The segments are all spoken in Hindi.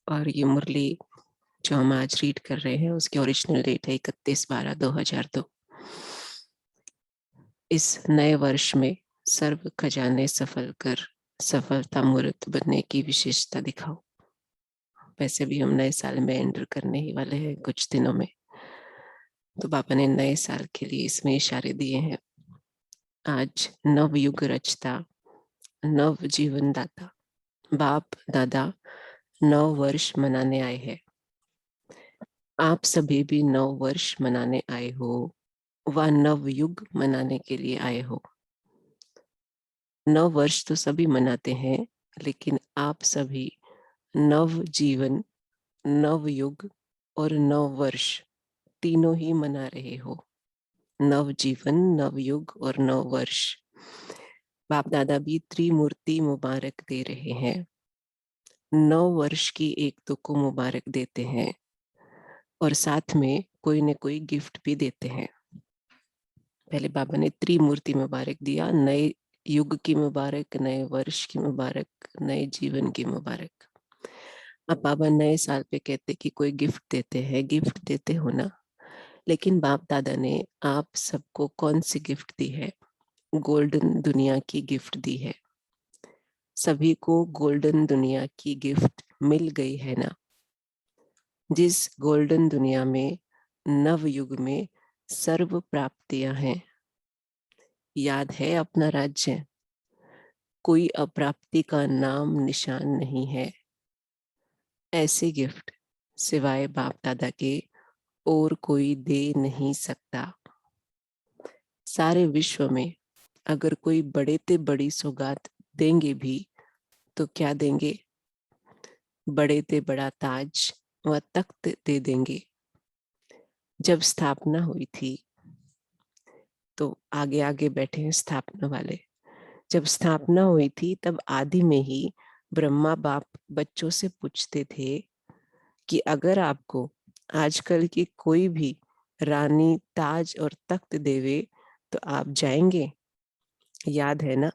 और ये मुरली जो हम आज रीड कर रहे हैं उसकी ओरिजिनल डेट है 31/12/2002। इस नए वर्ष में सर्व खजाने सफल कर सफलता मूर्त बनने की विशेषता दिखाओ। वैसे भी हम नए साल में एंटर करने ही वाले हैं कुछ दिनों में, तो बाबा ने नए साल के लिए इसमें इशारे दिए हैं। आज नव युग रचता, नव जीवन दाता बाप दादा नव वर्ष मनाने आए हैं। आप सभी भी नव वर्ष मनाने आए हो व नव युग मनाने के लिए आए हो। नव वर्ष तो सभी मनाते हैं, लेकिन आप सभी नव जीवन, नव युग और नव वर्ष तीनों ही मना रहे हो। नव जीवन, नव युग और नव वर्ष। बाप दादा भी त्रिमूर्ति मुबारक दे रहे हैं। नव वर्ष की एक तो को मुबारक देते हैं और साथ में कोई न कोई गिफ्ट भी देते हैं। पहले बाबा ने त्रिमूर्ति मुबारक दिया, नए युग की मुबारक, नए वर्ष की मुबारक, नए जीवन की मुबारक। अब बाबा नए साल पे कहते कि कोई गिफ्ट देते हैं, गिफ्ट देते हो ना। लेकिन बाप दादा ने आप सबको कौन सी गिफ्ट दी है? गोल्डन दुनिया की गिफ्ट दी है। सभी को गोल्डन दुनिया की गिफ्ट मिल गई है ना। जिस गोल्डन दुनिया में, नव युग में सर्व प्राप्तियां हैं। याद है अपना राज्य, कोई अप्राप्ति का नाम निशान नहीं है। ऐसे गिफ्ट सिवाय बाप दादा के और कोई दे नहीं सकता। सारे विश्व में अगर कोई बड़े ते बड़ी सौगात देंगे भी तो क्या देंगे? बड़े ते बड़ा ताज व तख्त दे देंगे। जब स्थापना हुई थी, तो आगे आगे बैठे हैं स्थापना वाले। जब स्थापना हुई थी तब आदि में ही ब्रह्मा बाप बच्चों से पूछते थे कि अगर आपको आजकल की कोई भी रानी ताज और तख्त देवे तो आप जाएंगे? याद है ना?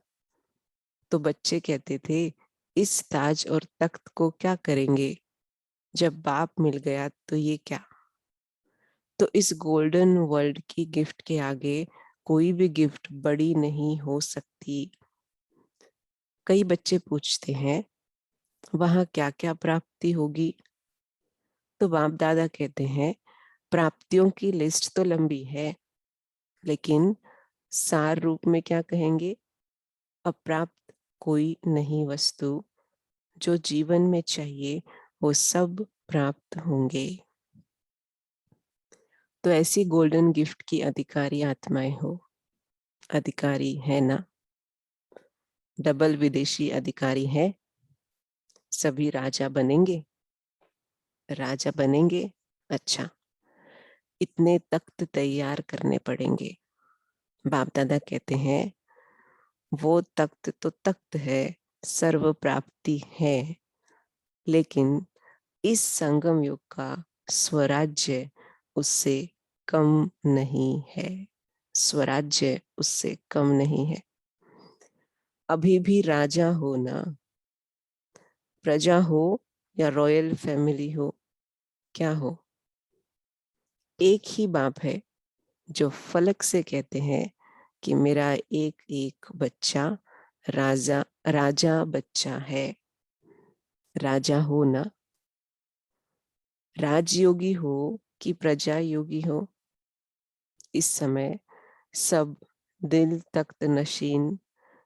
तो बच्चे कहते थे, इस ताज और तख्त को क्या करेंगे? जब बाप मिल गया तो ये क्या? तो इस गोल्डन वर्ल्ड की गिफ्ट के आगे कोई भी गिफ्ट बड़ी नहीं हो सकती। कई बच्चे पूछते हैं, वहां क्या क्या प्राप्ति होगी? तो बाप दादा कहते हैं, प्राप्तियों की लिस्ट तो लंबी है, लेकिन सार रूप में क्या कहेंगे? अप्राप्त कोई नहीं वस्तु, जो जीवन में चाहिए वो सब प्राप्त होंगे। तो ऐसी गोल्डन गिफ्ट की अधिकारी आत्माएं हो। अधिकारी है ना? डबल विदेशी अधिकारी है। सभी राजा बनेंगे। राजा बनेंगे। अच्छा, इतने तख्त तैयार करने पड़ेंगे। बाप दादा कहते हैं, वो तख्त तो तख्त है, सर्व प्राप्ति है, लेकिन इस संगम युग का स्वराज्य उससे कम नहीं है। स्वराज्य उससे कम नहीं है। अभी भी राजा हो ना, प्रजा हो या रॉयल फैमिली हो, क्या हो, एक ही बाप है जो फलक से कहते हैं कि मेरा एक एक बच्चा राजा राजा बच्चा है। राजा हो ना। राजयोगी हो कि प्रजा योगी हो, इस समय सब दिल तख्त नशीन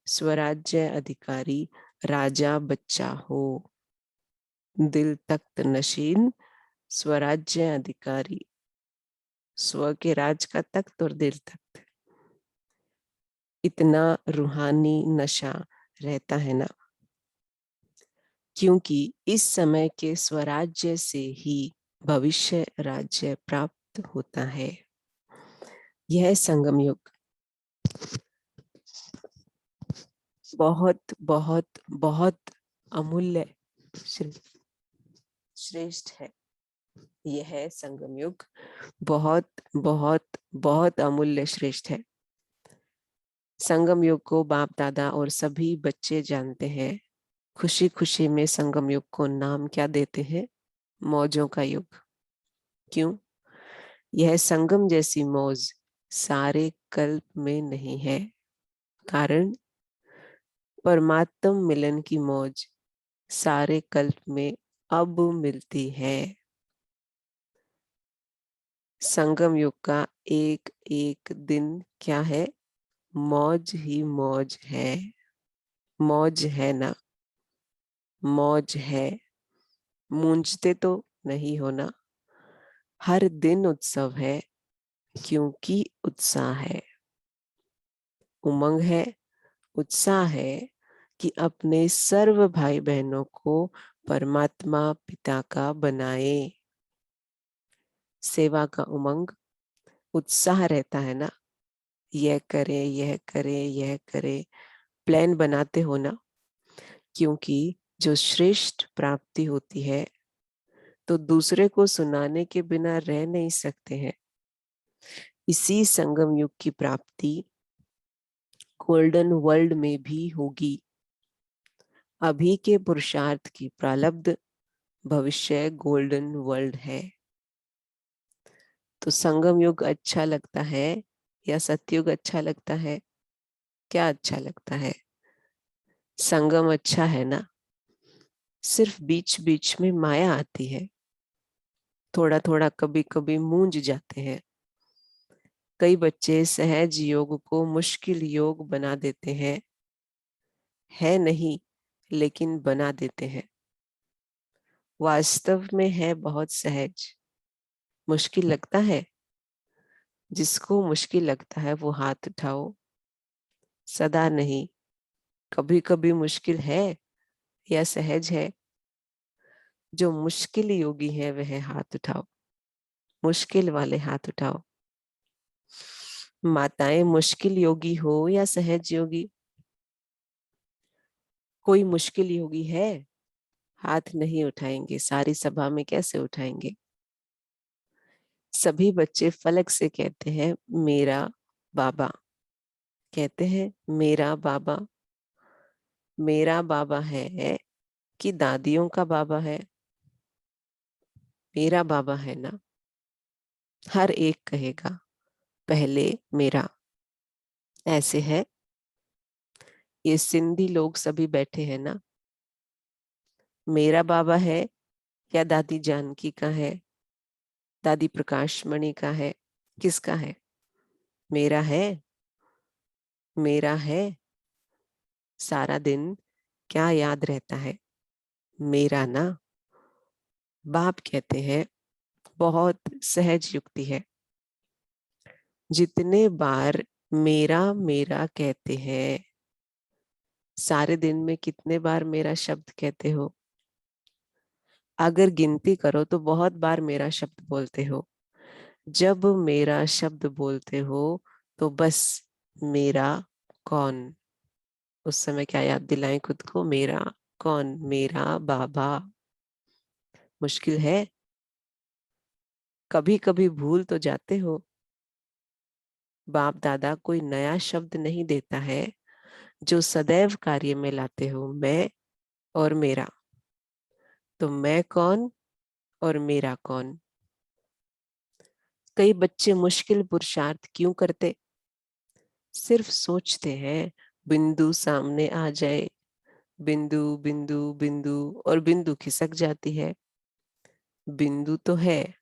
स्वराज्य अधिकारी राजा बच्चा हो। दिल तख्त नशीन स्वराज्य अधिकारी, स्व के राज का तख्त और दिल तख्त। इतना रूहानी नशा रहता है ना, क्योंकि इस समय के स्वराज्य से ही भविष्य राज्य प्राप्त होता है। यह संगम युग बहुत बहुत बहुत अमूल्य श्रेष्ठ है। यह संगम युग बहुत बहुत बहुत अमूल्य श्रेष्ठ है। संगम युग को बाप दादा और सभी बच्चे जानते हैं। खुशी खुशी में संगम युग को नाम क्या देते हैं? मौजों का युग। क्यों? यह संगम जैसी मौज सारे कल्प में नहीं है। कारण, परमात्म मिलन की मौज सारे कल्प में अब मिलती है। संगम युग का एक एक दिन क्या है? मौज ही मौज है। मौज है ना? मौज है। मूंझते तो नहीं हो ना? हर दिन उत्सव है, क्योंकि उत्साह है। उमंग है, उत्साह है कि अपने सर्व भाई बहनों को परमात्मा पिता का बनाए। सेवा का उमंग, उत्साह रहता है ना? यह करे, यह करे, यह करे, प्लान बनाते हो ना? क्योंकि जो श्रेष्ठ प्राप्ति होती है तो दूसरे को सुनाने के बिना रह नहीं सकते हैं। इसी संगम युग की प्राप्ति गोल्डन वर्ल्ड में भी होगी। अभी के पुरुषार्थ की प्रारब्ध, भविष्य गोल्डन वर्ल्ड है। तो संगम युग अच्छा लगता है या सतयुग अच्छा लगता है? क्या अच्छा लगता है? संगम अच्छा है ना? सिर्फ बीच बीच में माया आती है, थोड़ा थोड़ा कभी कभी मूंझ जाते हैं। कई बच्चे सहज योग को मुश्किल योग बना देते हैं। है नहीं, लेकिन बना देते हैं। वास्तव में है बहुत सहज। मुश्किल लगता है? जिसको मुश्किल लगता है वो हाथ उठाओ। सदा नहीं, कभी कभी मुश्किल है या सहज है? जो मुश्किल योगी है वह हाथ उठाओ। मुश्किल वाले हाथ उठाओ। माताएं मुश्किल योगी हो या सहज योगी? कोई मुश्किल योगी है? हाथ नहीं उठाएंगे, सारी सभा में कैसे उठाएंगे? सभी बच्चे फलक से कहते हैं मेरा बाबा। कहते हैं मेरा बाबा। मेरा बाबा है कि दादियों का बाबा है? मेरा बाबा है ना? हर एक कहेगा पहले मेरा। ऐसे है। ये सिंधी लोग सभी बैठे हैं ना? मेरा बाबा है या दादी जानकी का है, दादी प्रकाश मणि का है? किसका है? मेरा है। मेरा है। सारा दिन क्या याद रहता है? मेरा ना? बाप कहते हैं, बहुत सहज युक्ति है। जितने बार मेरा मेरा कहते हैं, सारे दिन में कितने बार मेरा शब्द कहते हो? अगर गिनती करो तो बहुत बार मेरा शब्द बोलते हो। जब मेरा शब्द बोलते हो तो बस मेरा कौन? उस समय क्या याद दिलाएं खुद को? मेरा कौन? मेरा बाबा। मुश्किल है? कभी कभी भूल तो जाते हो। बाप दादा कोई नया शब्द नहीं देता है, जो सदैव कार्य में लाते हो मैं और मेरा। तो मैं कौन और मेरा कौन? कई बच्चे मुश्किल पुरुषार्थ क्यों करते? सिर्फ सोचते हैं बिंदु सामने आ जाए। बिंदु बिंदु बिंदु, और बिंदु खिसक जाती है। बिंदु तो है,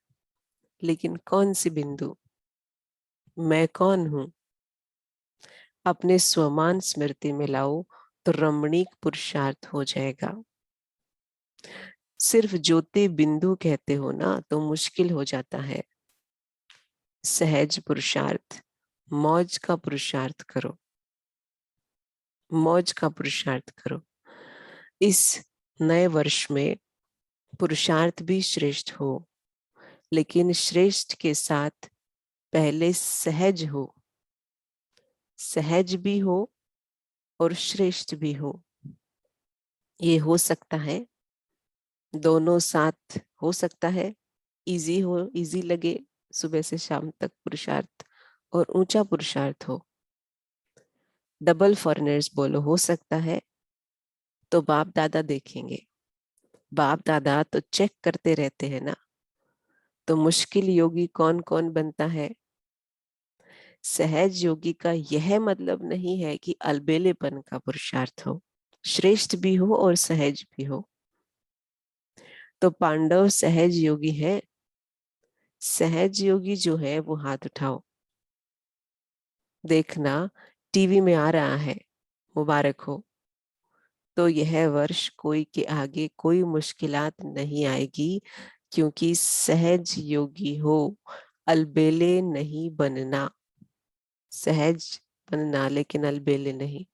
लेकिन कौन सी बिंदु? मैं कौन हूं? अपने स्वमान स्मृति में लाओ तो रमणीक पुरुषार्थ हो जाएगा। सिर्फ ज्योति बिंदु कहते हो ना तो मुश्किल हो जाता है। सहज पुरुषार्थ, मौज का पुरुषार्थ करो। मौज का पुरुषार्थ करो। इस नए वर्ष में पुरुषार्थ भी श्रेष्ठ हो, लेकिन श्रेष्ठ के साथ पहले सहज हो। सहज भी हो और श्रेष्ठ भी हो। ये हो सकता है, दोनों साथ हो सकता है। इजी हो, इजी लगे सुबह से शाम तक पुरुषार्थ, और ऊंचा पुरुषार्थ हो। डबल फॉरेनर्स बोलो हो सकता है, तो बाप दादा देखेंगे। बाप दादा तो चेक करते रहते हैं ना। तो मुश्किल योगी कौन कौन बनता है? सहज योगी का यह मतलब नहीं है कि अलबेलेपन का पुरुषार्थ हो, श्रेष्ठ भी हो और सहज भी हो। तो पांडव सहज योगी है। सहज योगी जो है वो हाथ उठाओ। देखना टीवी में आ रहा है, मुबारक हो। तो यह वर्ष कोई के आगे कोई मुश्किलात नहीं आएगी, क्योंकि सहज योगी हो। अलबेले नहीं बनना, सहज बनना लेकिन अलबेले नहीं।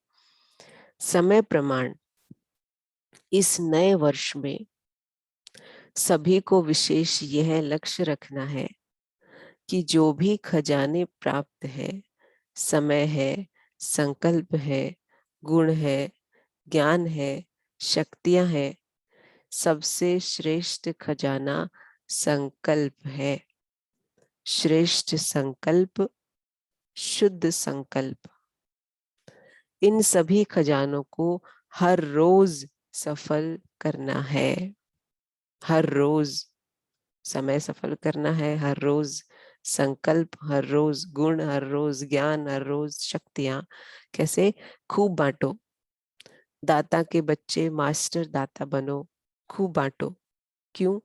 समय प्रमाण, इस नए वर्ष में सभी को विशेष यह लक्ष्य रखना है कि जो भी खजाने प्राप्त है, समय है, संकल्प है, गुण है, ज्ञान है, शक्तियां है, सबसे श्रेष्ठ खजाना संकल्प है। श्रेष्ठ संकल्प, शुद्ध संकल्प, इन सभी खजानों को हर रोज सफल करना है। हर रोज समय सफल करना है, हर रोज संकल्प, हर रोज गुण, हर रोज ज्ञान, हर रोज शक्तियां। कैसे? खूब बांटो। दाता के बच्चे मास्टर दाता बनो, खूब बांटो। क्यों?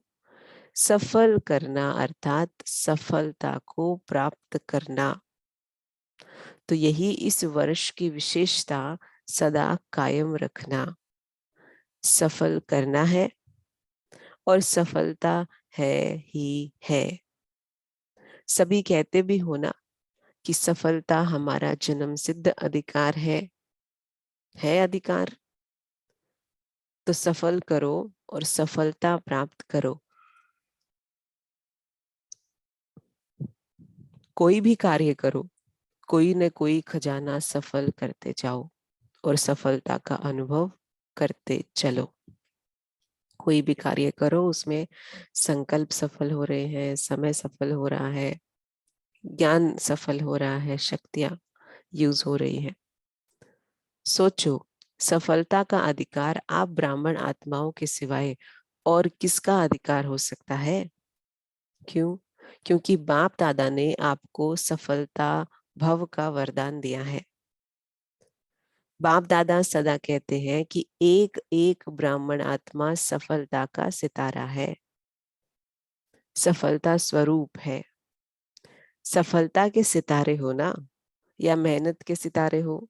सफल करना अर्थात सफलता को प्राप्त करना। तो यही इस वर्ष की विशेषता, सदा कायम रखना। सफल करना है और सफलता है ही है। सभी कहते भी हो ना कि सफलता हमारा जन्म सिद्ध अधिकार है अधिकार। तो सफल करो और सफलता प्राप्त करो। कोई भी कार्य करो, कोई न कोई खजाना सफल करते जाओ और सफलता का अनुभव करते चलो। कोई भी कार्य करो, उसमें संकल्प सफल हो रहे हैं, समय सफल हो रहा है, ज्ञान सफल हो रहा है, शक्तियां यूज हो रही है। सोचो, सफलता का अधिकार आप ब्राह्मण आत्माओं के सिवाय और किसका अधिकार हो सकता है? क्यों? क्योंकि बाप दादा ने आपको सफलता भव का वरदान दिया है। बाप दादा सदा कहते हैं कि एक एक ब्राह्मण आत्मा सफलता का सितारा है, सफलता स्वरूप है। सफलता के सितारे हो ना, या मेहनत के सितारे हो?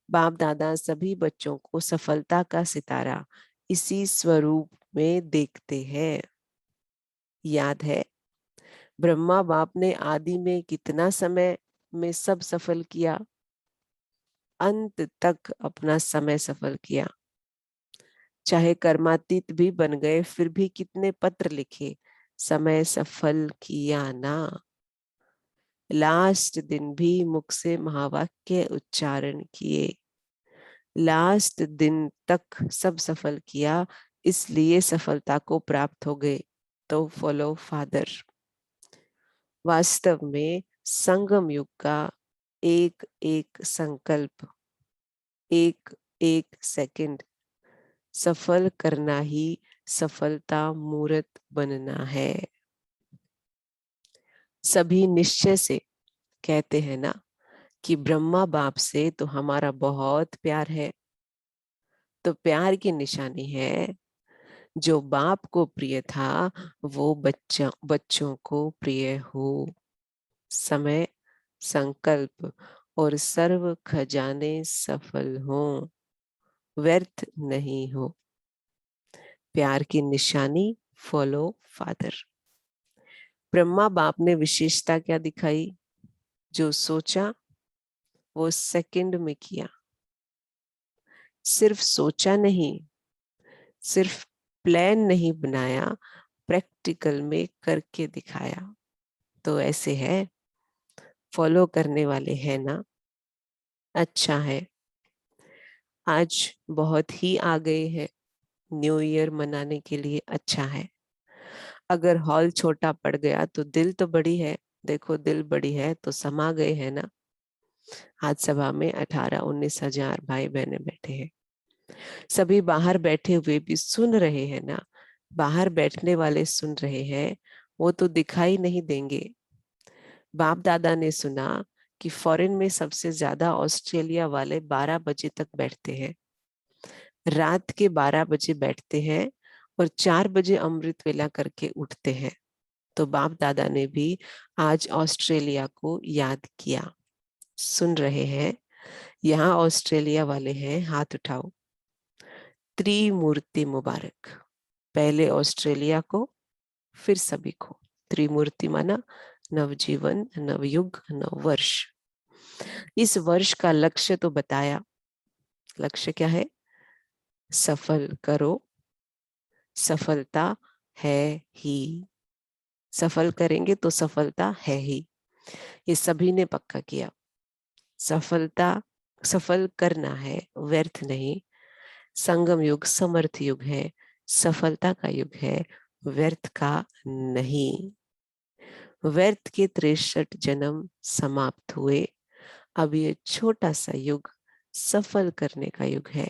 बाप दादा सभी बच्चों को सफलता का सितारा इसी स्वरूप में देखते हैं। याद है ब्रह्मा बाप ने आदि में कितना समय में सब सफल किया, अंत तक अपना समय सफल किया। चाहे कर्मातीत भी बन गए, फिर भी कितने पत्र लिखे, समय सफल किया ना। लास्ट दिन भी मुख से महावाक्य उच्चारण किए, लास्ट दिन तक सब सफल किया, इसलिए सफलता को प्राप्त हो गए। तो फॉलो फादर। वास्तव में संगम युग का एक एक संकल्प, एक एक सेकंड सफल करना ही सफलता मूर्त बनना है। सभी निश्चय से कहते हैं ना कि ब्रह्मा बाप से तो हमारा बहुत प्यार है। तो प्यार की निशानी है, जो बाप को प्रिय था वो बच्चों को प्रिय हो। समय, संकल्प और सर्व खजाने सफल हो, व्यर्थ नहीं हो। प्यार की निशानी, फॉलो फादर। ब्रह्मा बाप ने विशेषता क्या दिखाई? जो सोचा वो सेकंड में किया। सिर्फ सोचा नहीं, सिर्फ प्लान नहीं बनाया, प्रैक्टिकल में करके दिखाया। तो ऐसे है, फॉलो करने वाले हैं ना? अच्छा है। आज बहुत ही आ गए हैं न्यू ईयर मनाने के लिए। अच्छा है, अगर हॉल छोटा पड़ गया तो दिल तो बड़ी है। देखो दिल बड़ी है तो समा गए हैं ना। आज सभा में 18-19 हजार भाई बहने बैठे हैं। सभी बाहर बैठे हुए भी सुन रहे हैं ना, बाहर बैठने वाले सुन रहे हैं, वो तो दिखाई नहीं देंगे। बाप दादा ने सुना कि फॉरेन में सबसे ज्यादा ऑस्ट्रेलिया वाले 12 बजे तक बैठते हैं, रात के 12 बजे बैठते हैं और 4 बजे अमृत वेला करके उठते हैं। तो बाप दादा ने भी आज ऑस्ट्रेलिया को याद किया। सुन रहे हैं? यहाँ ऑस्ट्रेलिया वाले हैं, हाथ उठाओ। त्रिमूर्ति मुबारक। पहले ऑस्ट्रेलिया को, फिर सभी को। त्रिमूर्ति माना नवजीवन, नवयुग, नववर्ष। इस वर्ष का लक्ष्य तो बताया। लक्ष्य क्या है? सफल करो, सफलता है ही। सफल करेंगे तो सफलता है ही, ये सभी ने पक्का किया। सफलता, सफल करना है, व्यर्थ नहीं। संगम युग समर्थ युग है, सफलता का युग है, व्यर्थ का नहीं। व्यर्थ के 63 जन्म समाप्त हुए, अब ये छोटा सा युग सफल करने का युग है।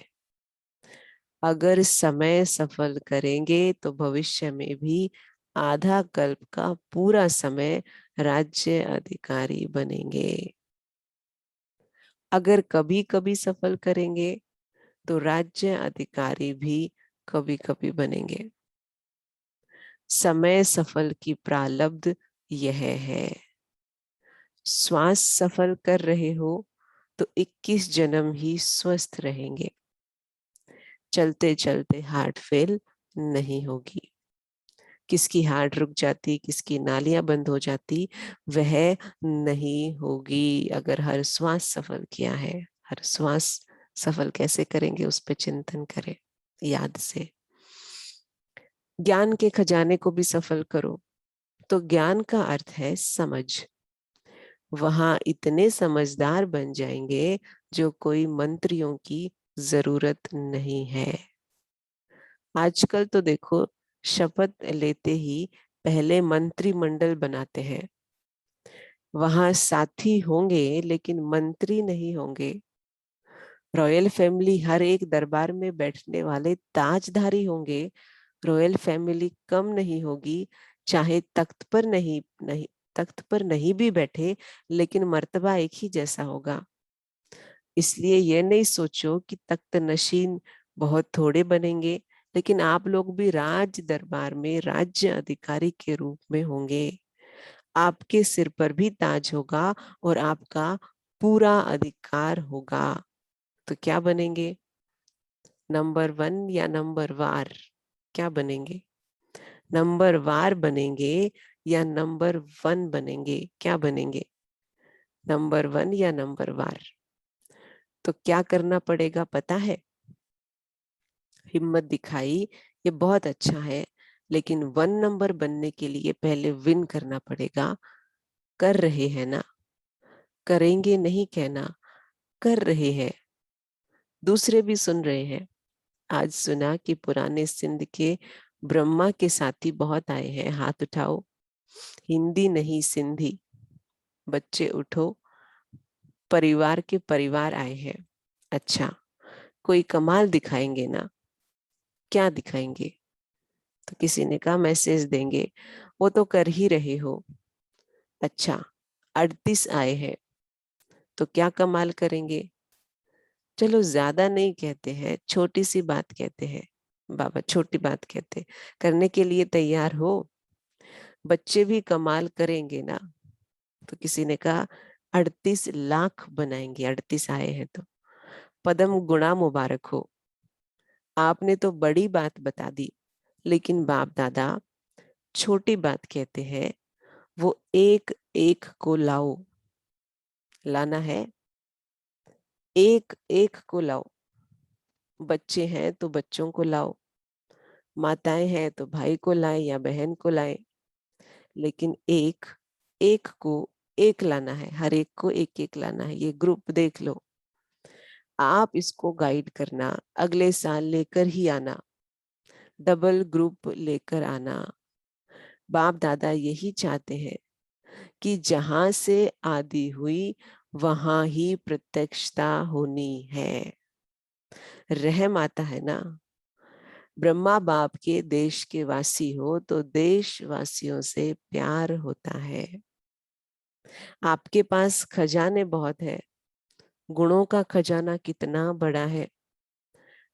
अगर समय सफल करेंगे तो भविष्य में भी आधा कल्प का पूरा समय राज्य अधिकारी बनेंगे। अगर कभी कभी सफल करेंगे तो राज्य अधिकारी भी कभी कभी बनेंगे। समय सफल की प्रारब्ध यह है। श्वास सफल कर रहे हो तो 21 जन्म ही स्वस्थ रहेंगे। चलते चलते हार्ट फेल नहीं होगी। किसकी हार्ट रुक जाती, किसकी नालियां बंद हो जाती, वह नहीं होगी अगर हर श्वास सफल किया है। हर श्वास सफल कैसे करेंगे उस पर चिंतन करें याद से। ज्ञान के खजाने को भी सफल करो। तो ज्ञान का अर्थ है समझ। वहां इतने समझदार बन जाएंगे जो कोई मंत्रियों की जरूरत नहीं है। आजकल तो देखो, शपथ लेते ही पहले मंत्रिमंडल बनाते हैं। वहां साथी होंगे लेकिन मंत्री नहीं होंगे। रॉयल फैमिली हर एक दरबार में बैठने वाले ताजधारी होंगे। रॉयल फैमिली कम नहीं होगी, चाहे तख्त पर नहीं भी बैठे, लेकिन मर्तबा एक ही जैसा होगा। इसलिए ये नहीं सोचो कि तख्त नशीन बहुत थोड़े बनेंगे, लेकिन आप लोग भी राज दरबार में राज्य अधिकारी के रूप में होंगे। आपके सिर पर भी ताज होगा और आपका पूरा अधिकार होगा। तो क्या बनेंगे? नंबर 1 या नंबर वार? क्या बनेंगे? नंबर वार बनेंगे या नंबर 1 बनेंगे? क्या बनेंगे? नंबर 1 या नंबर वार? तो क्या करना पड़ेगा पता है? हिम्मत दिखाई, ये बहुत अच्छा है, लेकिन 1 नंबर बनने के लिए पहले विन करना पड़ेगा। कर रहे हैं ना? करेंगे नहीं कहना, कर रहे हैं। दूसरे भी सुन रहे हैं। आज सुना कि पुराने सिंध के ब्रह्मा के साथी बहुत आए हैं, हाथ उठाओ। हिंदी नहीं सिंधी। बच्चे उठो, परिवार के परिवार आए हैं। अच्छा, कोई कमाल दिखाएंगे ना? क्या दिखाएंगे? तो किसी ने कहा मैसेज देंगे। वो तो कर ही रहे हो। अच्छा, 38 आए हैं, तो क्या कमाल करेंगे? चलो ज्यादा नहीं कहते हैं, छोटी सी बात कहते हैं। बाबा छोटी बात कहते, करने के लिए तैयार हो? बच्चे भी कमाल करेंगे ना? तो किसी ने कहा 38 लाख बनाएंगे, 38 आए हैं तो। पदम गुणा मुबारक हो, आपने तो बड़ी बात बता दी। लेकिन बाप दादा छोटी बात कहते हैं। वो एक एक को लाओ। लाना है, एक एक को लाओ। बच्चे हैं तो बच्चों को लाओ, माताएं हैं तो भाई को लाए या बहन को लाए, लेकिन एक एक को एक लाना है। हर एक को एक एक लाना है। ये ग्रुप देख लो, आप इसको गाइड करना, अगले साल लेकर ही आना, डबल ग्रुप लेकर आना। बाप दादा यही चाहते हैं कि जहां से आदि हुई वहां ही प्रत्यक्षता होनी है। रहम आता है ना। ब्रह्मा बाप के देश के वासी हो तो देशवासियों से प्यार होता है। आपके पास खजाने बहुत है, गुणों का खजाना कितना बड़ा है,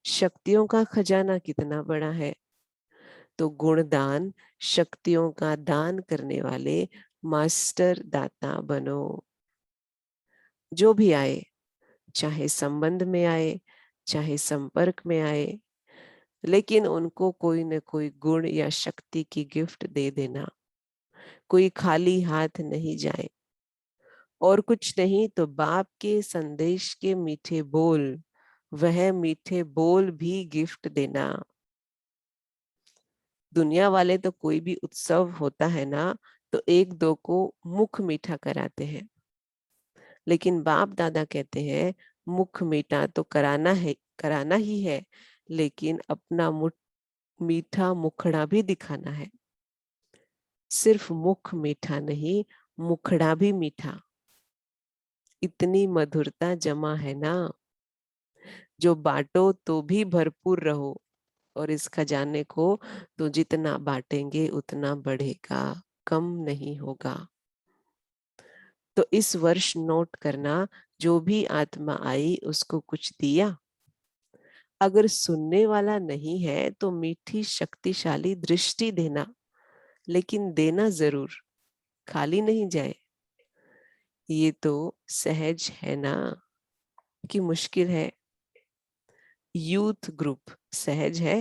शक्तियों का खजाना कितना बड़ा है। तो गुणदान, शक्तियों का दान करने वाले मास्टर दाता बनो। जो भी आए, चाहे संबंध में आए, चाहे संपर्क में आए, लेकिन उनको कोई न कोई गुण या शक्ति की गिफ्ट दे देना। कोई खाली हाथ नहीं जाए। और कुछ नहीं तो बाप के संदेश के मीठे बोल, वह मीठे बोल भी गिफ्ट देना। दुनिया वाले तो कोई भी उत्सव होता है ना, तो एक दो को मुख मीठा कराते हैं, लेकिन बाप दादा कहते हैं मुख मीठा तो कराना है, कराना ही है, लेकिन अपना मीठा मुखड़ा भी दिखाना है। सिर्फ मुख मीठा नहीं, मुखड़ा भी मीठा। इतनी मधुरता जमा है ना, जो बांटो तो भी भरपूर रहो। और इस खजाने को तो जितना बांटेंगे उतना बढ़ेगा, कम नहीं होगा। तो इस वर्ष नोट करना, जो भी आत्मा आई उसको कुछ दिया। अगर सुनने वाला नहीं है तो मीठी शक्तिशाली दृष्टि देना, लेकिन देना जरूर, खाली नहीं जाए। ये तो सहज है ना, कि मुश्किल है। यूथ ग्रुप सहज है?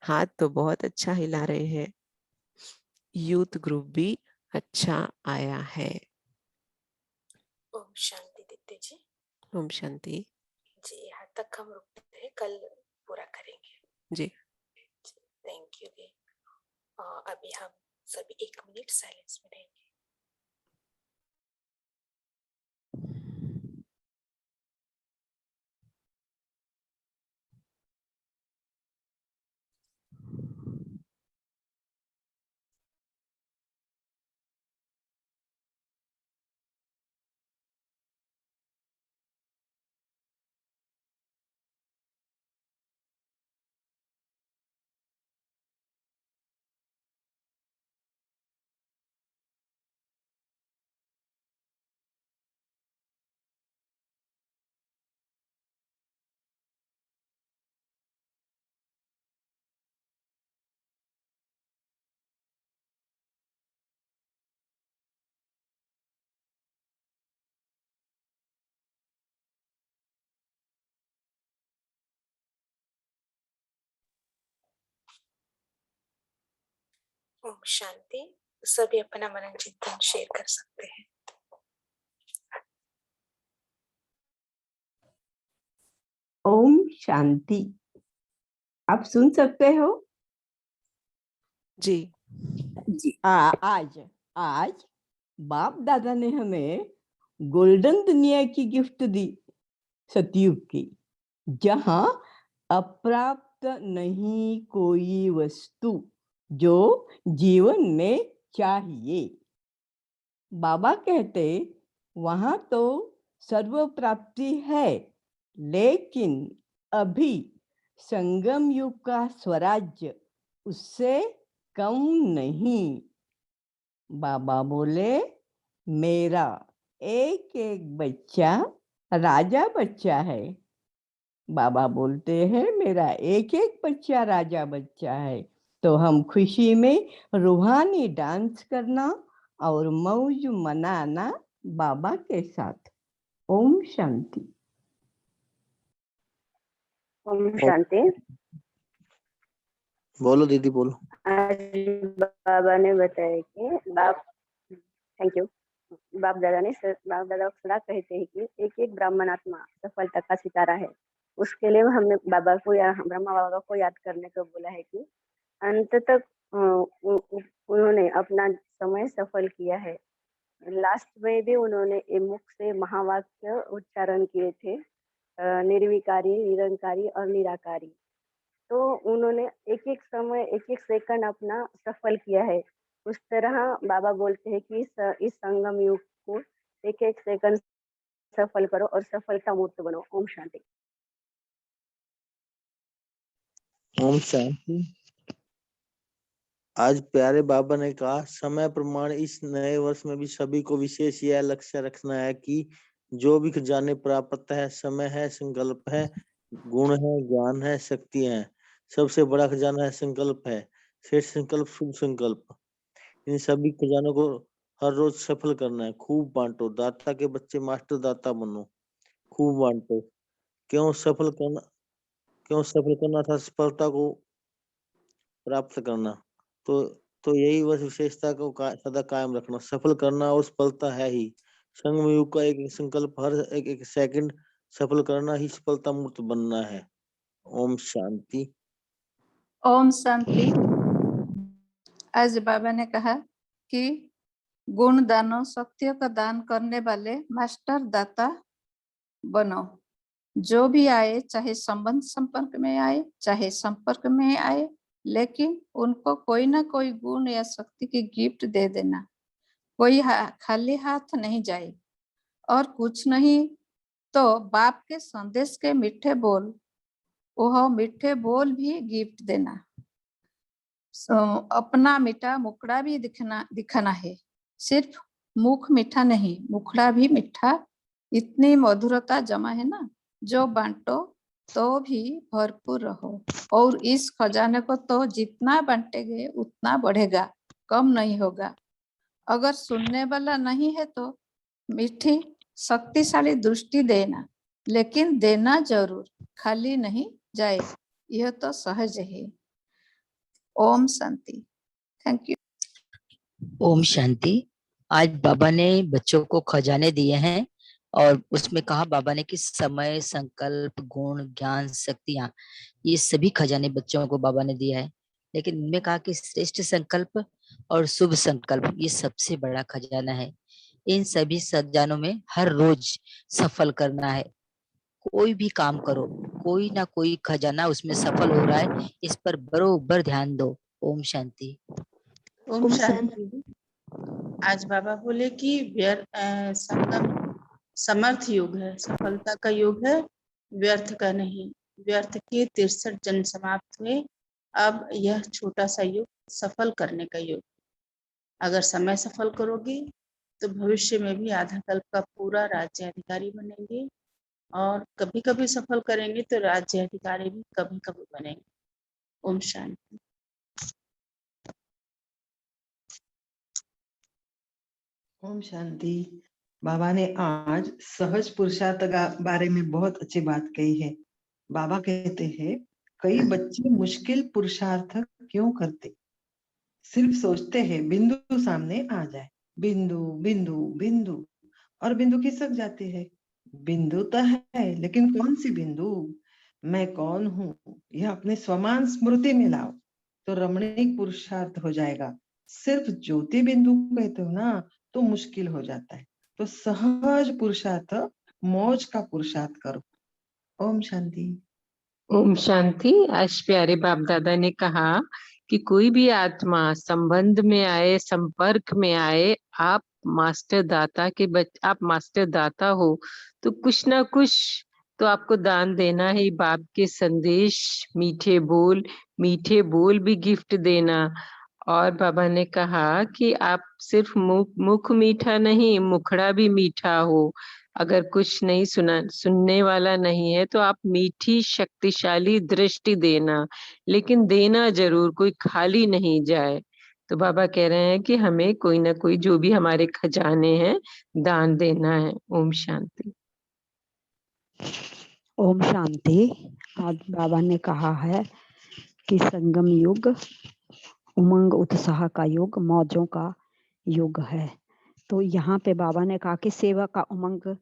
हाथ तो बहुत अच्छा हिला रहे हैं। यूथ ग्रुप भी अच्छा आया है। ओम शांति दीदी जी। ओम शांति जी, यहाँ तक हम रुकते हैं, कल पूरा करेंगे। जी। थैंक यू जी। अभी हम सभी 1 मिनट साइलेंस में रहेंगे। ओम शांति। सभी अपना मनन चिंतन शेयर कर सकते हैं। ओम शांति। आप सुन सकते हो? जी जी। आज आज बाप दादा ने हमें गोल्डन दुनिया की गिफ्ट दी, सतयुग की, जहां अप्राप्त नहीं कोई वस्तु जो जीवन में चाहिए। बाबा कहते वहां तो सर्व प्राप्ति है, लेकिन अभी संगम युग का स्वराज्य उससे कम नहीं। बाबा बोले मेरा एक एक बच्चा राजा बच्चा है। बाबा बोलते हैं मेरा एक एक बच्चा राजा बच्चा है। तो हम खुशी में रूहानी डांस करना और मौज मनाना बाबा के साथ। ओम शांति। ओम शांति। बोलो दीदी बोलो। आज बाबा ने बताया कि थैंक यू। बाप दादा सदा कहते हैं कि एक एक ब्राह्मण आत्मा सफलता का सितारा है। उसके लिए हमने बाबा को या ब्रह्मा बाबा को याद करने को बोला है कि अंत तक उन्होंने अपना समय सफल किया है। लास्ट में भी उन्होंने मुख से महावाक्य उच्चारण किए थे, निर्विकारी, निरंकारी और निराकारी। तो उन्होंने एक एक समय, एक एक सेकंड अपना सफल किया है। उस तरह बाबा बोलते हैं कि इस संगम युग को एक एक सेकंड सफल करो और सफलता मूर्त बनो। ओम शांति। ओम शांति। आज प्यारे बाबा ने कहा, समय प्रमाण इस नए वर्ष में भी सभी को विशेष यह लक्ष्य रखना है कि जो भी खजाने प्राप्त है, समय है, संकल्प है, गुण है, ज्ञान है, शक्ति है। सबसे बड़ा खजाना है संकल्प है। श्रेष्ठ संकल्प शुभ संकल्प। इन सभी खजानों को हर रोज सफल करना है। खूब बांटो। दाता के बच्चे मास्टर दाता बनो। खूब बांटो। क्यों सफल करना था सफलता को प्राप्त करना। तो यही बस विशेषता को सदा कायम रखना। सफल करना और सफलता है ही। संगम युग का एक संकल्प, हर एक सेकंड सफल करना ही सफलता मूर्त बनना है। ओम शांति। ओम शांति। आज बाबा ने कहा कि गुण दानों शक्तियों का दान करने वाले मास्टर दाता बनो। जो भी आए, चाहे संबंध संपर्क में आए, चाहे संपर्क में आए, लेकिन उनको कोई ना कोई गुण या शक्ति की गिफ्ट दे देना। कोई खाली हाथ नहीं जाए। और कुछ नहीं तो बाप के संदेश के मीठे बोल, वह मीठे बोल भी गिफ्ट देना। अपना मीठा मुखड़ा भी दिखाना है। सिर्फ मुख मीठा नहीं, मुखड़ा भी मीठा। इतनी मधुरता जमा है ना, जो बांटो तो भी भरपूर रहो। और इस खजाने को तो जितना बांटेंगे उतना बढ़ेगा, कम नहीं होगा। अगर सुनने वाला नहीं है तो मीठी शक्तिशाली दृष्टि देना, लेकिन देना जरूर, खाली नहीं जाए। यह तो सहज है। ओम शांति। Thank you. ओम शांति। आज बाबा ने बच्चों को खजाने दिए हैं और उसमें कहा बाबा ने कि समय, संकल्प, गुण, ज्ञान, शक्तियां, ये सभी खजाने बच्चों को बाबा ने दिया है। लेकिन इनमें कहा कि श्रेष्ठ संकल्प और शुभ संकल्प ये सबसे बड़ा खजाना है। इन सभी खजानों में हर रोज सफल करना है। कोई भी काम करो, कोई ना कोई खजाना उसमें सफल हो रहा है, इस पर बरोबर ध्यान दो। ओम शांति। ओम शांति। आज बाबा बोले कि संगम समर्थ युग है, सफलता का युग है, व्यर्थ का नहीं। व्यर्थ के 63 जन्म समाप्त हुए। अब यह छोटा सा युग सफल करने का युग। अगर समय सफल करोगे तो भविष्य में भी आधा कल्प का पूरा राज्य अधिकारी बनेंगे, और कभी कभी सफल करेंगे तो राज्य अधिकारी भी कभी कभी बनेंगे। ओम शांति। ओम शांति। बाबा ने आज सहज पुरुषार्थ का बारे में बहुत अच्छी बात कही है। बाबा कहते हैं, कई बच्चे मुश्किल पुरुषार्थ क्यों करते? सिर्फ सोचते हैं बिंदु सामने आ जाए, बिंदु बिंदु बिंदु, और बिंदु खिसक जाती है। बिंदु तो है, लेकिन कौन सी बिंदु? मैं कौन हूँ, यह अपने स्वमान स्मृति में लाओ तो रमणीक पुरुषार्थ हो जाएगा। सिर्फ ज्योति बिंदु कहते हो ना, तो मुश्किल हो जाता है। तो सहज पुरुषार्थ, मौज का पुरुषार्थ करो। ओम शांति। ओम शांति। आज प्यारे बाप दादा ने कहा कि कोई भी आत्मा संबंध में आए, संपर्क में आए, आप मास्टर दाता हो, तो कुछ ना कुछ तो आपको दान देना ही। बाप के संदेश, मीठे बोल भी गिफ्ट देना। और बाबा ने कहा कि आप सिर्फ मुख मीठा नहीं, मुखड़ा भी मीठा हो। अगर कुछ नहीं सुनने वाला नहीं है तो आप मीठी शक्तिशाली दृष्टि देना, लेकिन देना जरूर, कोई खाली नहीं जाए। तो बाबा कह रहे हैं कि हमें कोई ना कोई, जो भी हमारे खजाने हैं, दान देना है। ओम शांति। ओम शांति। आज बाबा ने कहा है कि संगम युग उमंग उत्साह का युग, मौजों का युग है। तो यहाँ पे बाबा ने कहा कि सेवा का उमंग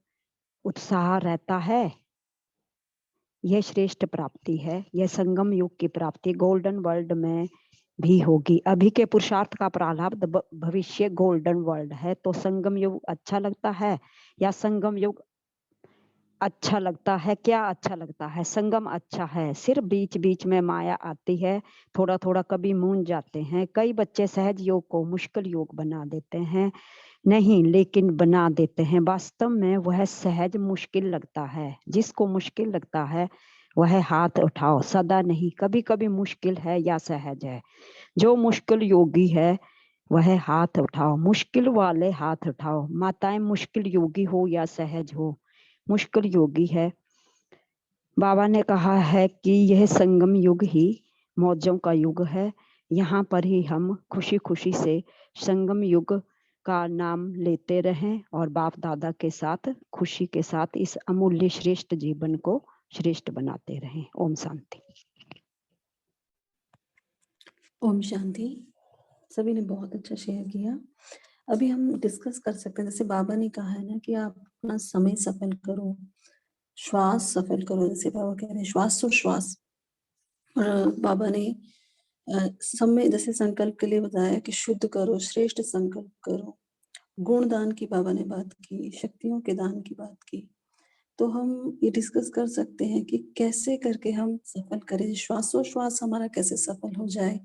उत्साह रहता है, यह श्रेष्ठ प्राप्ति है। यह संगम युग की प्राप्ति गोल्डन वर्ल्ड में भी होगी। अभी के पुरुषार्थ का प्रारब्ध भविष्य गोल्डन वर्ल्ड है। तो संगम युग अच्छा लगता है या संगम युग अच्छा लगता है? क्या अच्छा लगता है? संगम अच्छा है। सिर्फ बीच बीच में माया आती है, थोड़ा थोड़ा कभी मूंझ जाते हैं। कई बच्चे सहज योग को मुश्किल योग बना देते हैं, नहीं लेकिन बना देते हैं। वास्तव में वह सहज मुश्किल लगता है। जिसको मुश्किल लगता है वह हाथ उठाओ, सदा नहीं, कभी कभी मुश्किल है या सहज है। जो मुश्किल योगी है वह हाथ उठाओ, मुश्किल वाले हाथ उठाओ। माताएं मुश्किल योगी हो या सहज हो, मुश्किल योगी है। बाबा ने कहा है कि यह संगम युग ही मौजों का युग है। यहाँ पर ही हम खुशी खुशी से संगम युग का नाम लेते रहें और बाप दादा के साथ खुशी के साथ इस अमूल्य श्रेष्ठ जीवन को श्रेष्ठ बनाते रहें। ओम शांति। ओम शांति। सभी ने बहुत अच्छा शेयर किया। अभी हम डिस्कस कर सकते हैं, जैसे बाबा ने कहा है ना कि आप अपना समय सफल करो, श्वास सफल करो, जैसे बाबा कह रहे हैं श्वास तो श्वास। और बाबा ने समय जैसे संकल्प के लिए बताया कि शुद्ध करो, श्रेष्ठ संकल्प करो, गुण दान की बाबा ने बात की, शक्तियों के दान की बात की। तो हम ये डिस्कस कर सकते हैं कि कैसे करके हम सफल करें, श्वासोश्वास हमारा कैसे सफल हो जाए,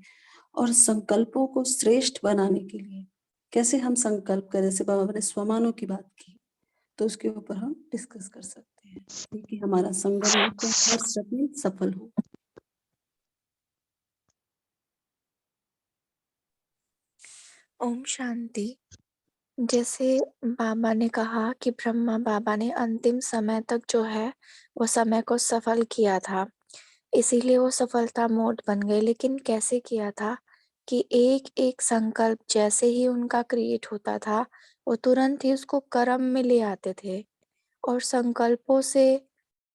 और संकल्पों को श्रेष्ठ बनाने के लिए कैसे हम संकल्प करें। जैसे बाबा ने स्वमानों की बात की, तो उसके ऊपर हम डिस्कस कर सकते हैं कि हमारा संगम युग का हर सपने सफल हो। ओम शांति। जैसे बाबा ने कहा कि ब्रह्मा बाबा ने अंतिम समय तक जो है वो समय को सफल किया था, इसीलिए वो सफलता मोड बन गए। लेकिन कैसे किया था कि एक एक संकल्प जैसे ही उनका क्रिएट होता था, वो तुरंत ही उसको कर्म में ले आते थे। और संकल्पों से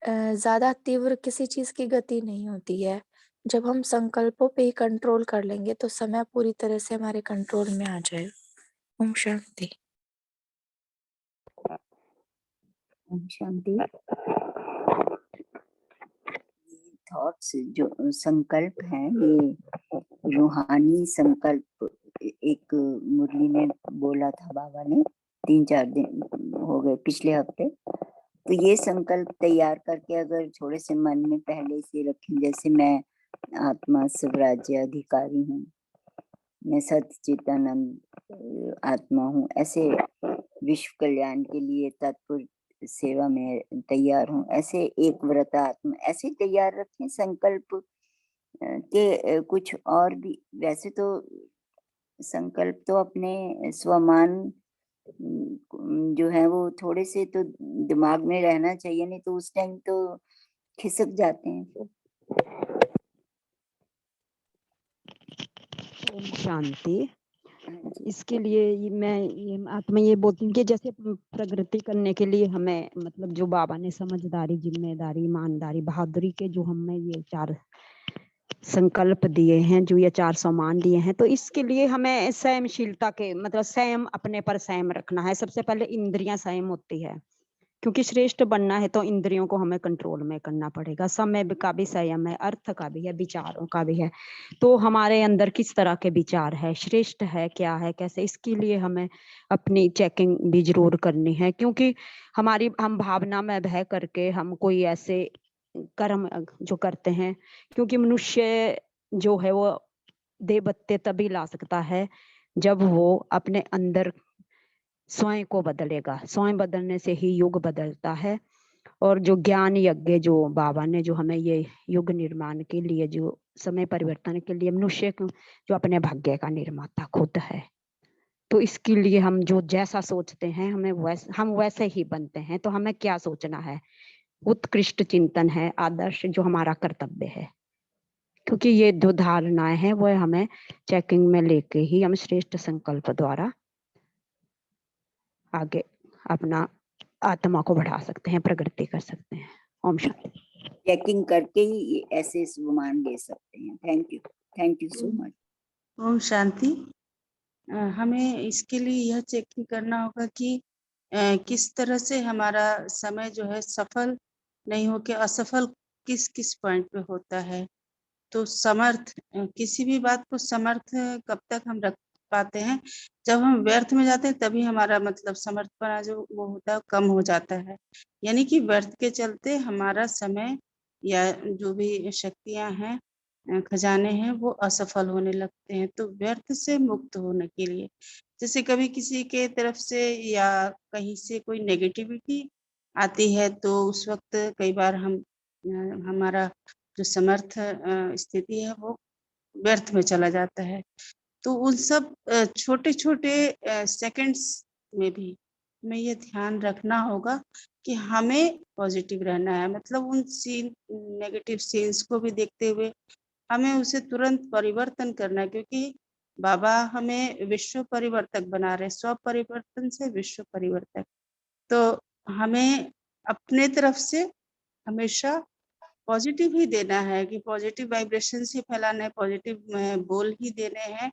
ज़्यादा तीव्र किसी चीज़ की गति नहीं होती है। जब हम संकल्पों पे ही कंट्रोल कर लेंगे तो समय पूरी तरह से हमारे कंट्रोल में आ जाएगा। ओम शांति। ओम शांति। थॉट्स जो संकल्प हैं, ये रूहानी संकल्प, एक मुरली में बोला था बाबा ने, 3-4 दिन हो गए पिछले हफ्ते। तो ये संकल्प तैयार करके अगर थोड़े से मन में पहले से रखें, जैसे मैं आत्मा स्वराज्य अधिकारी हूँ, मैं सच्चिदानंद आत्मा हूँ, ऐसे विश्व कल्याण के लिए तत्पर सेवा में तैयार हूँ, ऐसे एक व्रत आत्मा ऐसे तैयार रखें संकल्प के। कुछ और भी वैसे तो संकल्प तो अपने स्वमान जो है वो थोड़े से तो दिमाग में रहना चाहिए, नहीं तो उस टाइम तो खिसक जाते हैं फिर। ओम शांति। इसके लिए मैं आत्मा ये बोलती हूँ कि जैसे प्रगति करने के लिए हमें मतलब जो बाबा ने समझदारी, जिम्मेदारी, ईमानदारी, बहादुरी के जो हमें ये 4 संकल्प दिए हैं, जो ये 4 सम्मान दिए हैं, तो इसके लिए हमें संयमशीलता के मतलब संयम, अपने पर संयम रखना है। सबसे पहले इंद्रियां संयम होती है, क्योंकि श्रेष्ठ बनना है तो इंद्रियों को हमें कंट्रोल में करना पड़ेगा। समय का भी संयम है, अर्थ का भी है, विचारों का भी है। तो हमारे अंदर किस तरह के विचार है, श्रेष्ठ है क्या है, कैसे, इसके लिए हमें अपनी चेकिंग भी जरूर करनी है। क्योंकि हम भावना में बह करके हम कोई ऐसे कर्म जो करते हैं, क्योंकि मनुष्य जो है वो देवत्व तभी ला सकता है जब वो अपने अंदर स्वयं को बदलेगा। स्वयं बदलने से ही युग बदलता है। और जो ज्ञान यज्ञ जो बाबा ने जो हमें ये युग निर्माण के लिए, जो समय परिवर्तन के लिए, मनुष्य जो अपने भाग्य का निर्माता खुद है, तो इसके लिए हम जो जैसा सोचते हैं हम वैसे ही बनते हैं। तो हमें क्या सोचना है, उत्कृष्ट चिंतन है, आदर्श जो हमारा कर्तव्य है। क्योंकि ये जो धारणाएं हैं वो हमें चेकिंग में लेके ही हम श्रेष्ठ संकल्प द्वारा आगे अपना आत्मा को बढ़ा सकते हैं, प्रगति कर सकते हैं। ओम शांति। चेकिंग करके ही ऐसे सम्मान ले सकते हैं। Thank you so much. ओम शांति। हमें इसके लिए यह चेक करना होगा कि किस तरह से हमारा समय जो है सफल नहीं हो के असफल किस किस पॉइंट पे होता है। तो समर्थ, किसी भी बात को समर्थ कब तक हम रख पाते हैं, जब हम व्यर्थ में जाते हैं तभी हमारा मतलब समर्थपना जो वो होता है कम हो जाता है। यानी कि व्यर्थ के चलते हमारा समय या जो भी शक्तियां हैं, खजाने हैं, वो असफल होने लगते हैं। तो व्यर्थ से मुक्त होने के लिए, जैसे कभी किसी के तरफ से या कहीं से कोई नेगेटिविटी आती है, तो उस वक्त कई बार हम हमारा जो समर्थ स्थिति है वो व्यर्थ में चला जाता है। तो उन सब छोटे छोटे सेकंड्स में भी हमें ये ध्यान रखना होगा कि हमें पॉजिटिव रहना है। मतलब उन नेगेटिव सीन्स को भी देखते हुए हमें उसे तुरंत परिवर्तन करना है, क्योंकि बाबा हमें विश्व परिवर्तक बना रहे, स्व परिवर्तन से विश्व परिवर्तक। तो हमें अपने तरफ से हमेशा पॉजिटिव ही देना है, कि पॉजिटिव वाइब्रेशन ही फैलाना है, पॉजिटिव बोल ही देने हैं।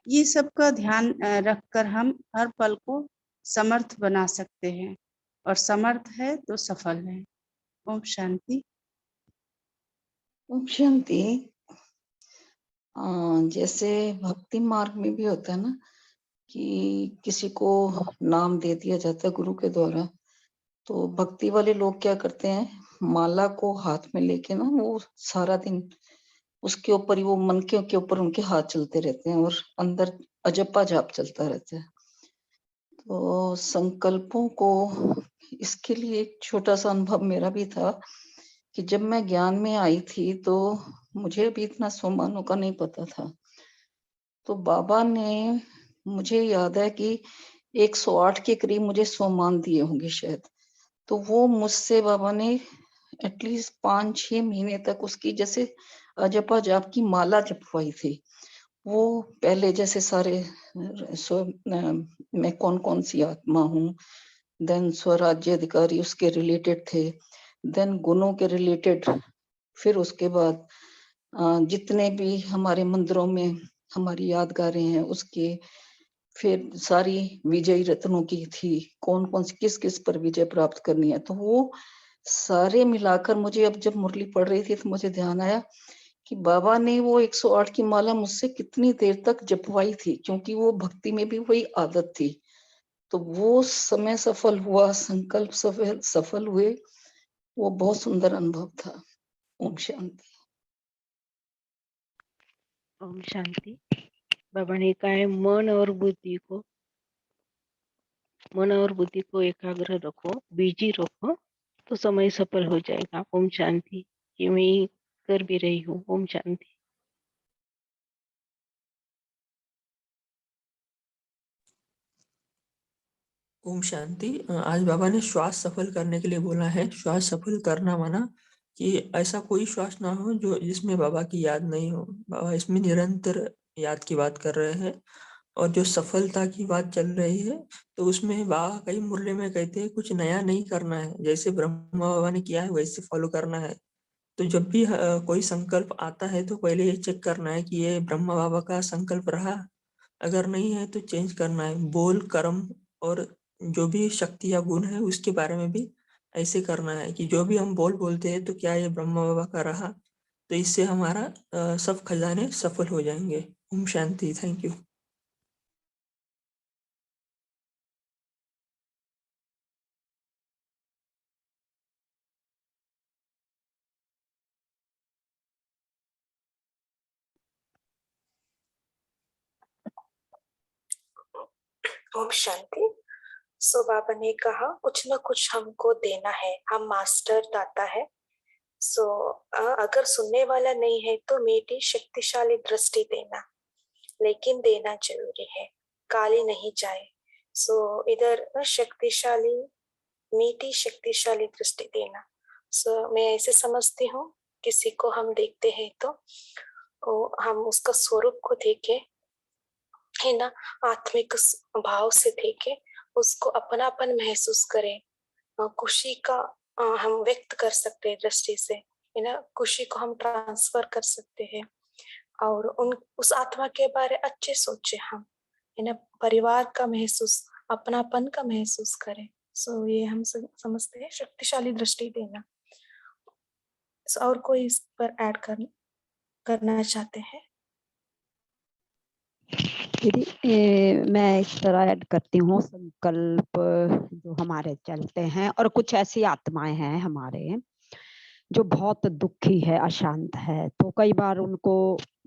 ये सब का ध्यान रखकर हम हर पल को समर्थ बना सकते हैं, और समर्थ है तो सफल है। ओम शांति। ओम शांति। जैसे भक्ति मार्ग में भी होता है ना कि किसी को नाम दे दिया जाता है गुरु के द्वारा, तो भक्ति वाले लोग क्या करते हैं, माला को हाथ में लेके ना वो सारा दिन उसके ऊपर ही, वो मन के ऊपर उनके हाथ चलते रहते हैं और अंदर अजपा जाप चलता रहता है। तो संकल्पों को, इसके लिए एक छोटा सा अनुभव मेरा भी था कि जब मैं ज्ञान में आई थी तो मुझे भी इतना सोमानों का नहीं पता था। तो बाबा ने, मुझे याद है कि 108 के करीब मुझे सोमान दिए होंगे शायद। तो वो मुझसे बाबा ने एटलीस्ट 5-6 महीने तक उसकी जैसे अजपा जाप की माला जपवाई थी। वो पहले जैसे सारे मैं कौन कौन सी आत्मा हूँ, देन स्वराज्य अधिकारी उसके रिलेटेड थे, देन गुणों के रिलेटेड, फिर उसके बाद जितने भी हमारे मंदिरों में हमारी यादगारें हैं उसके, फिर सारी विजयी रत्नों की थी, कौन कौन सी किस किस पर विजय प्राप्त करनी है। तो वो सारे मिलाकर मुझे, अब जब मुरली पढ़ रही थी तो मुझे ध्यान आया कि बाबा ने वो 108 की माला मुझसे कितनी देर तक जपवाई थी, क्योंकि वो भक्ति में भी वही आदत थी। तो वो समय सफल हुआ, संकल्प सफल हुए, वो बहुत सुंदर अनुभव था। ओम शांति। ओम शांति। बाबा ने कहा है मन और बुद्धि को एकाग्र रखो, बिजी रखो, तो समय सफल हो जाएगा। ओम शांति। ये मैं कर भी रही हूँ। ओम शांति। ओम शांति। आज बाबा ने श्वास सफल करने के लिए बोला है। श्वास सफल करना माना कि ऐसा कोई श्वास ना हो जो जिसमें बाबा की याद नहीं हो। बाबा इसमें निरंतर याद की बात कर रहे हैं, और जो सफलता की बात चल रही है तो उसमें बाबा कई मुरली में कहते हैं कुछ नया नहीं करना है, जैसे ब्रह्मा बाबा ने किया है वैसे फॉलो करना है। तो जब भी कोई संकल्प आता है तो पहले ये चेक करना है कि ये ब्रह्मा बाबा का संकल्प रहा, अगर नहीं है तो चेंज करना है। बोल, कर्म और जो भी शक्ति या गुण है उसके बारे में भी ऐसे करना है कि जो भी हम बोलते हैं तो क्या ये ब्रह्मा बाबा का रहा। तो इससे हमारा सब खजाने सफल हो जाएंगे। ओम शांति। Thank you. ओम शांति। सो बाबा ने कहा कुछ न कुछ हमको देना है, हम मास्टर दाता है। सो अगर सुनने वाला नहीं है तो मीठी शक्तिशाली दृष्टि देना, लेकिन देना जरूरी है, काली नहीं जाए। सो इधर शक्तिशाली, मीठी शक्तिशाली दृष्टि देना। सो मैं ऐसे समझती हूँ, किसी को हम देखते हैं तो हम उसका स्वरूप को देखे, है ना, आत्मिक भाव से देखे, उसको अपनापन महसूस करें, खुशी का हम व्यक्त कर सकते हैं दृष्टि से, है ना, खुशी को हम ट्रांसफर कर सकते हैं, और उस आत्मा के बारे अच्छे सोचे हम, है ना, परिवार का महसूस, अपनापन का महसूस करें। सो ये हम समझते हैं शक्तिशाली दृष्टि देना। और कोई इस पर ऐड करना चाहते हैं? दीदी मैं इस तरह ऐड करती हूँ, संकल्प जो हमारे चलते हैं, और कुछ ऐसी आत्माएं हैं हमारे जो बहुत दुखी है, अशांत है, तो कई बार उनको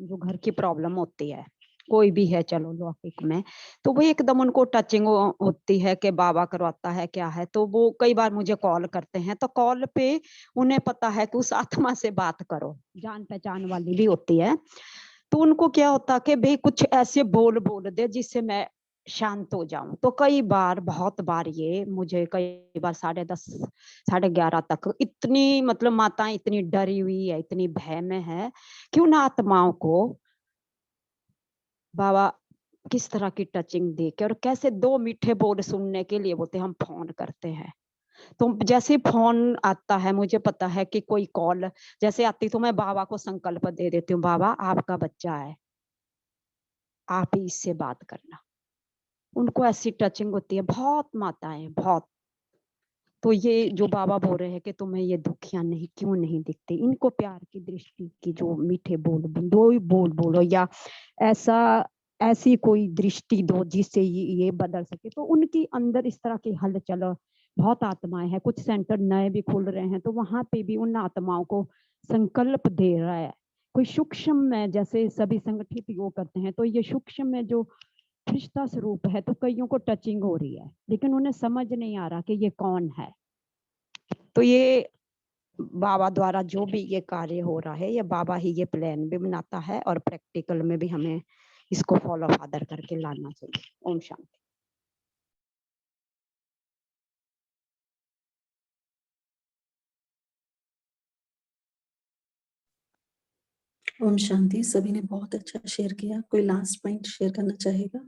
जो घर की प्रॉब्लम होती है कोई भी है चलो लौकिक में, तो वो एकदम उनको टचिंग होती है कि बाबा करवाता है क्या है। तो वो कई बार मुझे कॉल करते हैं, तो कॉल पे उन्हें पता है कि उस आत्मा से बात करो, जान पहचान वाली भी होती है। तो उनको क्या होता कि भाई कुछ ऐसे बोल दे जिससे मैं शांत हो जाऊं। तो कई बार, बहुत बार ये मुझे कई बार 10:30 11:30 तक इतनी, मतलब माताएं इतनी डरी हुई है, इतनी भय में है कि उन आत्माओं को बाबा किस तरह की टचिंग दे के और कैसे 2 मीठे बोल सुनने के लिए बोलते हम फोन करते हैं। तो जैसे फोन आता है, मुझे पता है कि कोई कॉल जैसे आती, तो मैं बाबा को संकल्प दे देती हूँ, बाबा आपका बच्चा है, आप ही इससे बात करना। उनको ऐसी टचिंग होती है, बहुत माताएं, बहुत। तो ये जो बाबा बोल रहे हैं कि तुम्हें ये दुखियां नहीं क्यों नहीं दिखती, इनको प्यार की दृष्टि की जो मीठे बोल, दो ही बोल बोलो या ऐसा ऐसी कोई दृष्टि दो जिससे ये बदल सके। तो उनकी अंदर इस तरह की हलचल, बहुत आत्माएं हैं, कुछ सेंटर नए भी खुल रहे हैं, तो वहां पे भी उन आत्माओं को संकल्प दे रहा है कोई सूक्ष्म में, जैसे सभी संगठित योग करते हैं, तो ये सूक्ष्म में जो फरिश्ता स्वरूप है, तो कईयों को टचिंग हो रही है, लेकिन उन्हें समझ नहीं आ रहा कि ये कौन है। तो ये बाबा द्वारा जो भी ये कार्य हो रहा है, ये बाबा ही ये प्लान भी बनाता है और प्रैक्टिकल में भी हमें इसको फॉलो फादर करके लाना चाहिए। ओम शांति। ओम शांति। सभी ने बहुत अच्छा शेयर किया। कोई लास्ट पॉइंट शेयर करना चाहेगा?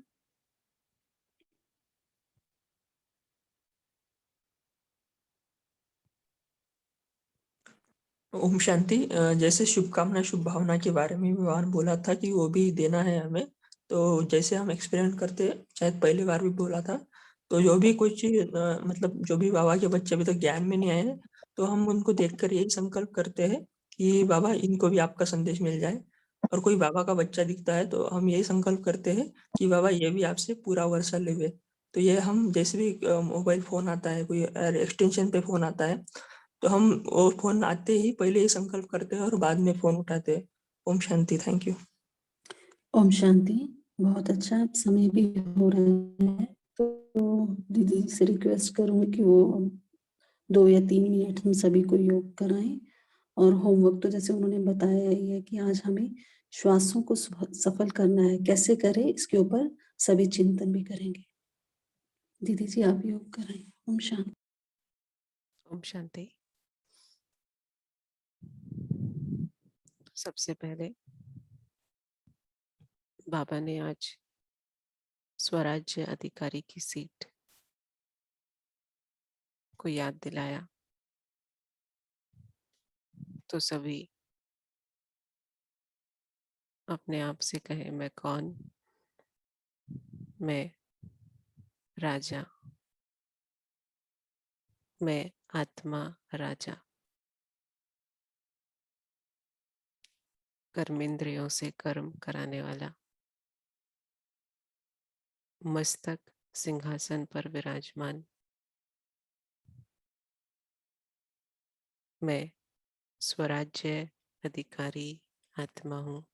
ओम शांति। जैसे शुभकामना शुभ भावना के बारे में भगवान बोला था कि वो भी देना है हमें। तो जैसे हम एक्सपेरिमेंट करते, शायद पहली बार भी बोला था, तो जो भी कोई चीज मतलब जो भी बाबा के बच्चे अभी तक ज्ञान में नहीं आए हैं, तो हम उनको देखकर यही संकल्प करते हैं कि बाबा इनको भी आपका संदेश मिल जाए। और कोई बाबा का बच्चा दिखता है तो हम यही संकल्प करते हैं कि बाबा ये भी आपसे पूरा वर्षा लेवे। तो ये हम जैसे भी मोबाइल फोन आता है, कोई एक्सटेंशन पे फोन आता है, तो हम वो फोन आते ही पहले ही संकल्प करते हैं और बाद में फोन उठाते हैं। ओम शांति। Thank you. ओम शांति। बहुत अच्छा, समय भी हो रहा है, तो दीदी से रिक्वेस्ट करूंगी कि वो 2 या 3 मिनट हम सभी को योग कराएं। और होमवर्क तो जैसे उन्होंने बताया ही है कि आज हमें श्वासों को सफल करना है, कैसे करें इसके ऊपर सभी चिंतन भी करेंगे। दीदी जी आप योग कराएं। ओम शांति। ओम शांति। सबसे पहले बाबा ने आज स्वराज्य अधिकारी की सीट को याद दिलाया, तो सभी अपने आप से कहें, मैं कौन? मैं राजा, मैं आत्मा राजा, कर्मेंद्रियों से कर्म कराने वाला, मस्तक सिंहासन पर विराजमान, मैं स्वराज्य अधिकारी आत्मा हूँ।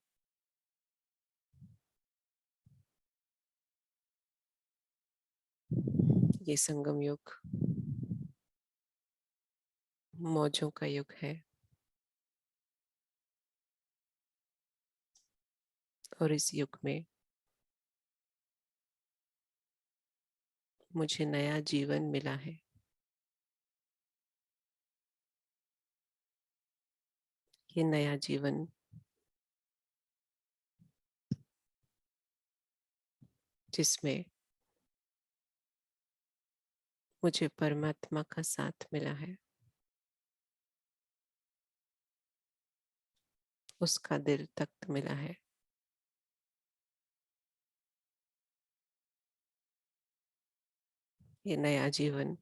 ये संगम युग मौजों का युग है, और इस युग में मुझे नया जीवन मिला है। ये नया जीवन जिसमें मुझे परमात्मा का साथ मिला है, उसका दिल तख्त मिला है। ये नया जीवन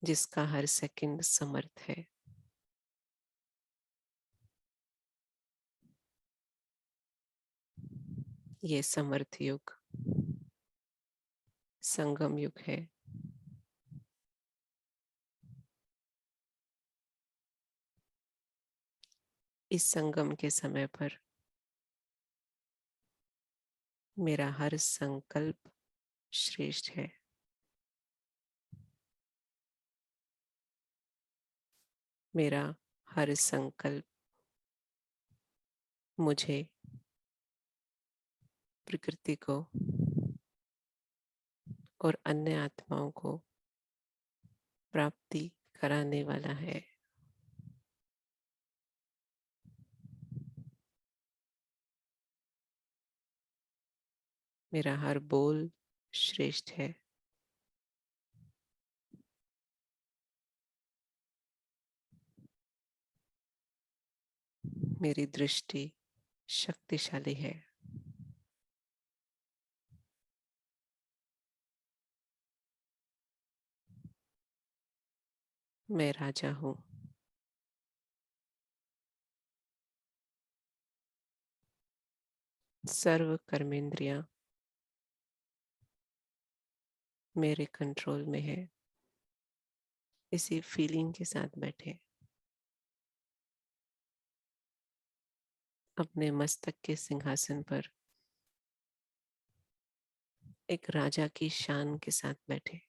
जिसका हर सेकंड समर्थ है, ये समर्थ युग संगम युग है। इस संगम के समय पर मेरा हर संकल्प श्रेष्ठ है। मेरा हर संकल्प मुझे प्रकृति को और अन्य आत्माओं को प्राप्ति कराने वाला है। मेरा हर बोल श्रेष्ठ है। मेरी दृष्टि शक्तिशाली है। मैं राजा हूँ। सर्व कर्मेंद्रियां मेरे कंट्रोल में है। इसी फीलिंग के साथ बैठे अपने मस्तक के सिंहासन पर एक राजा की शान के साथ बैठे।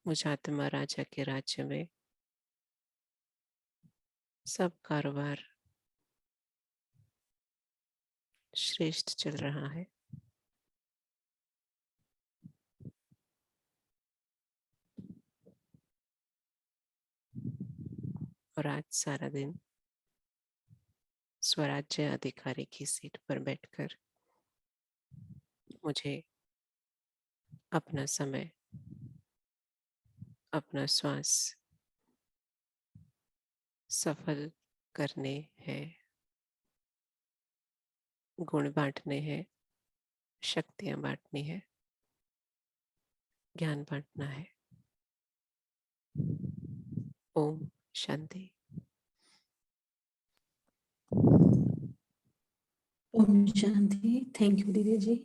मुझ आत्मा राजा के राज्य में सब कारोबार श्रेष्ठ चल रहा है। और आज सारा दिन स्वराज्य अधिकारी की सीट पर बैठकर मुझे अपना समय, अपना श्वास सफल करने हैं, गुण बांटने हैं, शक्तियां बांटनी है, ज्ञान बांटना है। ओम शांति। ओम शांति। थैंक यू दीदी जी,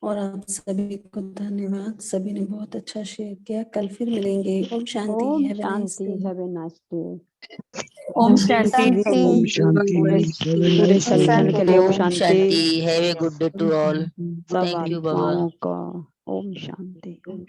और आप सभी को धन्यवाद। सभी ने बहुत अच्छा शेयर किया। कल फिर मिलेंगे। ओम शांति। ओम हैव अ नाइस शांति। Day. Have a nice day. ओम शांति। पूरे सज्जन के लिए ओम ओम शांति। शांति। Have a good day to all. सब थैंक यू बाबा। आत्माओं का ओम शांति। ओम